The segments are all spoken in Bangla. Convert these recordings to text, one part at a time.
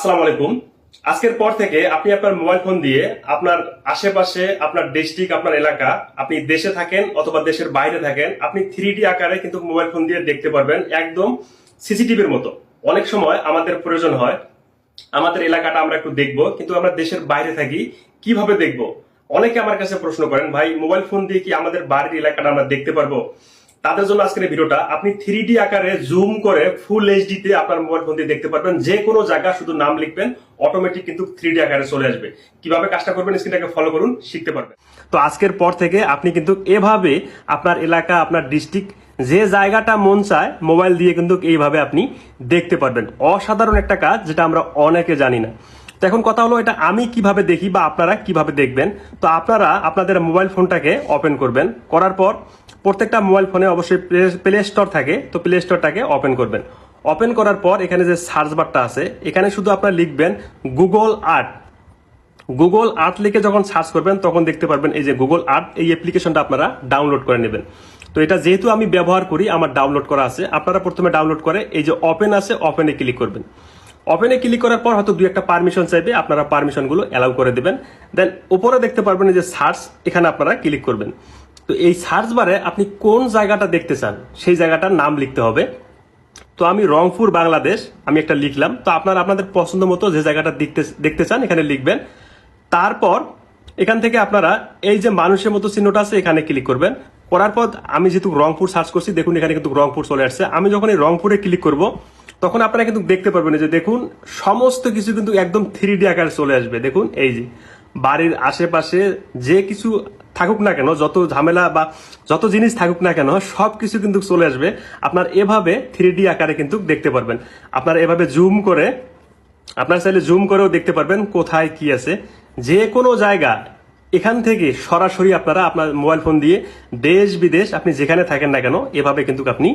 আসসালামু আলাইকুম। আজকের পর থেকে আপনি আপনার মোবাইল ফোন দিয়ে আপনার আশেপাশে, আপনার ডিস্ট্রিক্ট, আপনার এলাকা, আপনি দেশে থাকেন অথবা দেশের বাইরে থাকেন, আপনি 3D আকারে কিন্তু মোবাইল ফোন দিয়ে দেখতে পারবেন, একদম সিসিটিভির মতো। অনেক সময় আমাদের প্রয়োজন হয় আমাদের এলাকাটা আমরা একটু দেখবো, কিন্তু আমরা দেশের বাইরে থাকি, কিভাবে দেখবো? অনেকে আমার কাছে প্রশ্ন করেন, ভাই মোবাইল ফোন দিয়ে কি আমাদের বাড়ির এলাকাটা আমরা দেখতে পারবো? তাদের জন্য আজকের এই ভিডিওটা। আপনি 3D আকারে জুম করে ফুল এইচডি তে আপনার মোবাইল ফোন দিয়ে দেখতে পারবেন। যে কোনো জায়গা শুধু নাম লিখবেন, অটোমেটিক কিন্তু 3D আকারে চলে আসবে। কিভাবে কাজটা করবেন স্ক্রিনটাকে ফলো করুন, শিখতে পারবেন। তো আজকের পর থেকে আপনি কিন্তু এভাবে আপনার এলাকা, আপনার ডিস্ট্রিক্ট, যে জায়গাটা মন চায় মোবাইল দিয়ে কিন্তু এইভাবে আপনি দেখতে পারবেন। অসাধারণ একটা কাজ, যেটা আমরা অনেকে জানি না। তো এখন কথা হলো, এটা আমি কিভাবে দেখি বা আপনারা কিভাবে দেখবেন। তো আপনারা আপনাদের মোবাইল ফোনটাকে ওপেন করবেন। করার পর প্রত্যেকটা মোবাইল ফোনে অবশ্যই প্লে স্টোর থাকে, তো প্লে স্টোরটাকে ওপেন করবেন। ওপেন করার পর এখানে যে সার্চ বারটা আছে, এখানে শুধু আপনারা লিখবেন গুগল আর্ট। গুগল আর্ট লিখে যখন সার্চ করবেন তখন দেখতে পারবেন এই যে গুগল আর্ট, এই অ্যাপ্লিকেশনটা আপনারা ডাউনলোড করে নেবেন। তো এটা যেহেতু আমি ব্যবহার করি, আমার ডাউনলোড করা আছে। আপনারা প্রথমে ডাউনলোড করে এই যে ওপেন আছে, ওপেনে ক্লিক করবেন। ওপেনে ক্লিক করার পর হয়তো দুই একটা পারমিশন চাইবে, আপনারা পারমিশনগুলো অ্যালাউ করে দেবেন। দেন উপরে দেখতে পারবেন এই যে সার্চ, এখানে আপনারা ক্লিক করবেন। তো এই সার্চ বারে আপনি কোন জায়গাটা দেখতে চান সেই জায়গাটার নাম লিখতে হবে। তো আমি রংপুর বাংলাদেশ আমি একটা লিখলাম। তো আপনারা আপনাদের পছন্দ মতো যে জায়গাটা দেখতে চান এখানে লিখবেন। তারপর এখান থেকে আপনারা এই যে মানুষের মতো চিহ্নটা আছে, এখানে ক্লিক করবেন। করার পর আমি যেহেতু রংপুর সার্চ করছি, দেখুন এখানে কিন্তু রংপুর চলে আসছে। আমি যখন এই রংপুরে ক্লিক করব, তখন আপনারা কিন্তু দেখতে পারবেন যে দেখুন সমস্ত কিছু কিন্তু একদম 3D আকারে চলে আসবে। দেখুন এই যে বাড়ির আশেপাশে যে কিছু থাকুক না কেন, যত ঝামেলা বা যত জিনিস থাকুক না কেন, সবকিছু কিন্তু চলে আসবে। আপনার এভাবে 3D আকারে কিন্তু দেখতে পারবেন। আপনারা এভাবে জুম করে, আপনার চাইলে জুম করেও দেখতে পারবেন কোথায় কি আছে। যে কোনো জায়গা এখান থেকে সরাসরি আপনারা আপনার মোবাইল ফোন দিয়ে দেশ বিদেশ আপনি যেখানে থাকেন না কেন, এভাবে কিন্তু আপনি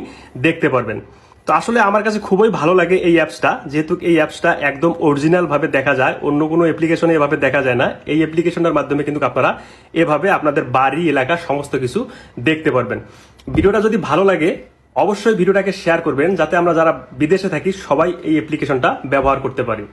দেখতে পারবেন। তো আসলে আমার কাছে খুবই ভালো লাগে এই অ্যাপসটা, যেহেতু এই অ্যাপসটা একদম অরিজিনাল ভাবে দেখা যায়, অন্য কোনো অ্যাপ্লিকেশনে এভাবে দেখা যায় না। এই অ্যাপ্লিকেশনের মাধ্যমে কিন্তু আপনারা এভাবে আপনাদের বাড়ি এলাকা সমস্ত কিছু দেখতে পারবেন। ভিডিওটা যদি ভালো লাগে অবশ্যই ভিডিওটাকে শেয়ার করবেন, যাতে আমরা যারা বিদেশে থাকি সবাই এই অ্যাপ্লিকেশনটা ব্যবহার করতে পারি।